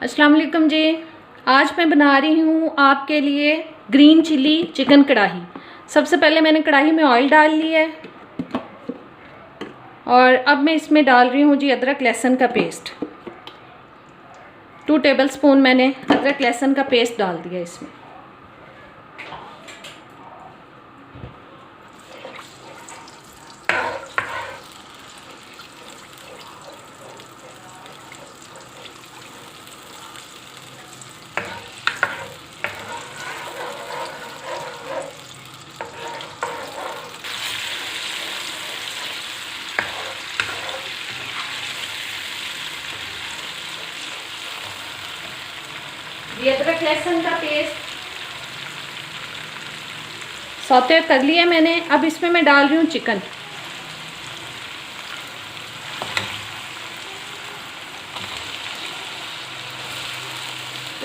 अस्सलाम वालेकुम जी। आज मैं बना रही हूँ आपके लिए ग्रीन चिली चिकन कढ़ाई। सबसे पहले मैंने कढ़ाई में ऑयल डाल लिया है और अब मैं इसमें डाल रही हूँ जी अदरक लहसुन का पेस्ट। 2 टेबलस्पून मैंने अदरक लहसुन का पेस्ट डाल दिया इसमें। ये अदरक लहसुन का पेस्ट सौते कर लिया मैंने। अब इसमें मैं डाल रही हूँ चिकन।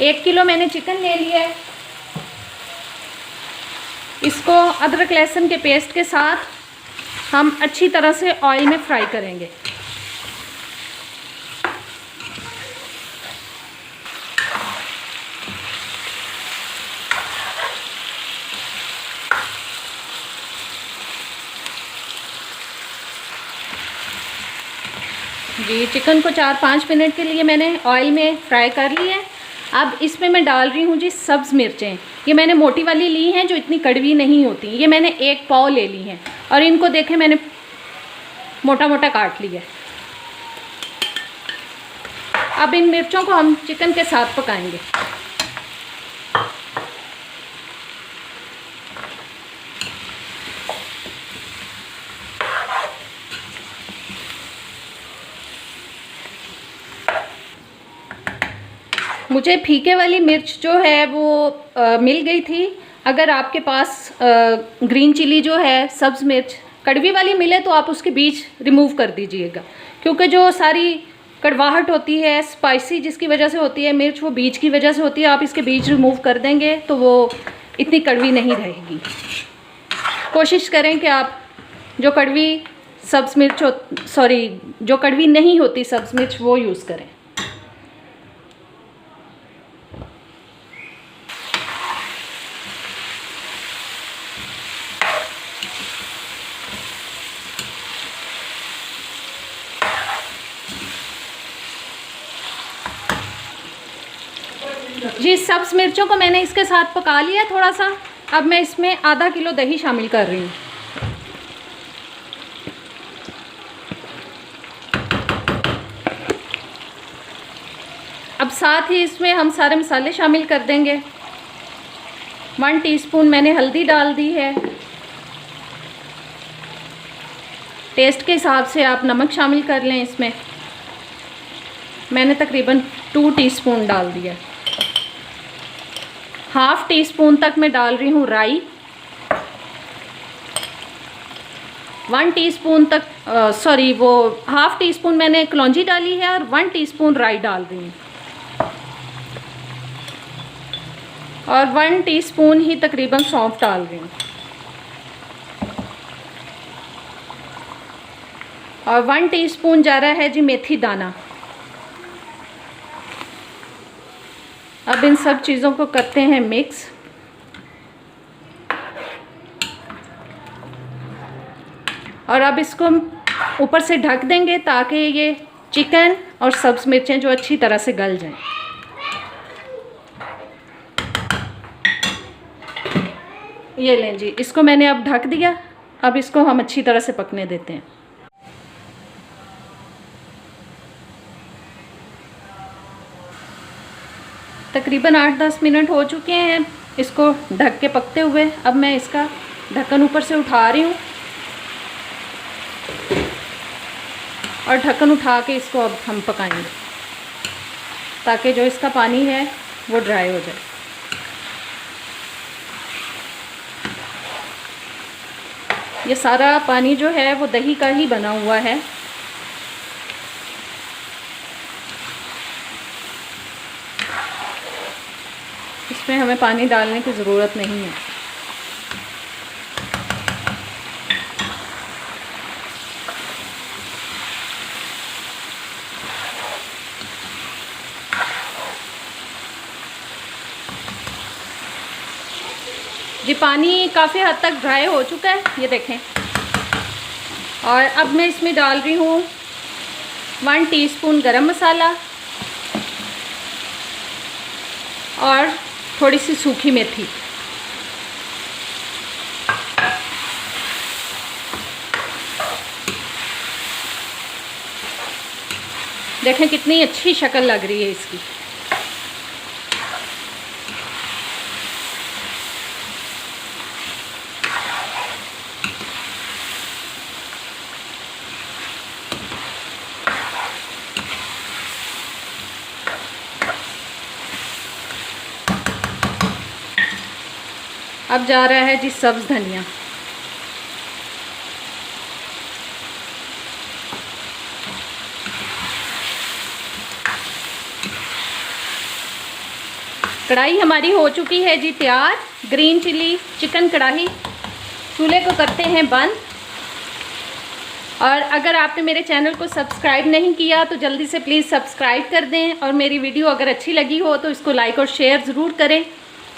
एक किलो मैंने चिकन ले लिया है। इसको अदरक लहसुन के पेस्ट के साथ हम अच्छी तरह से ऑयल में फ्राई करेंगे। जी चिकन को 4-5 मिनट के लिए मैंने ऑयल में फ्राई कर लिया है। अब इसमें मैं डाल रही हूँ जी सब्ज़ मिर्चें। ये मैंने मोटी वाली ली हैं जो इतनी कड़वी नहीं होती। ये मैंने 1 पाव ले ली हैं और इनको देखें मैंने मोटा मोटा काट लिया है। अब इन मिर्चों को हम चिकन के साथ पकाएंगे। मुझे फीके वाली मिर्च जो है वो मिल गई थी। अगर आपके पास ग्रीन चिली जो है सब्ज़ मिर्च कड़वी वाली मिले तो आप उसके बीज रिमूव कर दीजिएगा, क्योंकि जो सारी कड़वाहट होती है स्पाइसी जिसकी वजह से होती है मिर्च, वो बीज की वजह से होती है। आप इसके बीज रिमूव कर देंगे तो वो इतनी कड़वी नहीं रहेगी। कोशिश करें कि आप जो कड़वी सब्ज़ मिर्च जो कड़वी नहीं होती सब्ज़ मिर्च वो यूज़ करें। जी सब्ज़ मिर्चों को मैंने इसके साथ पका लिया थोड़ा सा। अब मैं इसमें आधा किलो दही शामिल कर रही हूँ। अब साथ ही इसमें हम सारे मसाले शामिल कर देंगे। 1 टीस्पून मैंने हल्दी डाल दी है। टेस्ट के हिसाब से आप नमक शामिल कर लें। इसमें मैंने तकरीबन 2 टीस्पून डाल दिया। हाफ़ टी-स्पून तक मैं डाल रही हूँ राई। 1 टीस्पून तक हाफ़ टी स्पून मैंने कलौंजी डाली है और 1 टीस्पून राई डाल रही हूँ और 1 टीस्पून ही तकरीबन सौंफ डाल रही हूँ और 1 टीस्पून जा रहा है जी मेथी दाना। अब इन सब चीज़ों को करते हैं मिक्स। और अब इसको ऊपर से ढक देंगे ताकि ये चिकन और सब्ज़ मिर्चें जो अच्छी तरह से गल जाएं। ये लें जी, इसको मैंने अब ढक दिया। अब इसको हम अच्छी तरह से पकने देते हैं। तकरीबन 8-10 मिनट हो चुके हैं इसको ढक के पकते हुए। अब मैं इसका ढक्कन ऊपर से उठा रही हूँ और ढक्कन उठा के इसको अब हम पकाएंगे ताकि जो इसका पानी है वो ड्राई हो जाए। ये सारा पानी जो है वो दही का ही बना हुआ है। इसमें हमें पानी डालने की ज़रूरत नहीं है। जी पानी काफ़ी हद तक ड्राई हो चुका है, ये देखें। और अब मैं इसमें डाल रही हूँ 1 टीस्पून गरम मसाला और थोड़ी सी सूखी मेथी। देखें कितनी अच्छी शक्ल लग रही है इसकी। अब जा रहा है जी सब्ज़ धनिया। कढ़ाई हमारी हो चुकी है जी तैयार। ग्रीन चिली चिकन कढ़ाई। चूल्हे को करते हैं बंद। और अगर आपने मेरे चैनल को सब्सक्राइब नहीं किया तो जल्दी से प्लीज़ सब्सक्राइब कर दें, और मेरी वीडियो अगर अच्छी लगी हो तो इसको लाइक और शेयर ज़रूर करें,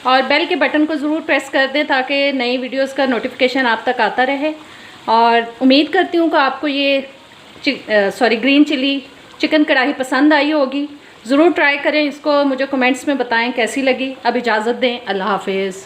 और बेल के बटन को ज़रूर प्रेस कर दें ताकि नई वीडियोस का नोटिफिकेशन आप तक आता रहे। और उम्मीद करती हूँ कि आपको ये ग्रीन चिली चिकन कढ़ाई पसंद आई होगी। ज़रूर ट्राई करें इसको, मुझे कमेंट्स में बताएं कैसी लगी। अब इजाज़त दें, अल्लाह हाफिज़।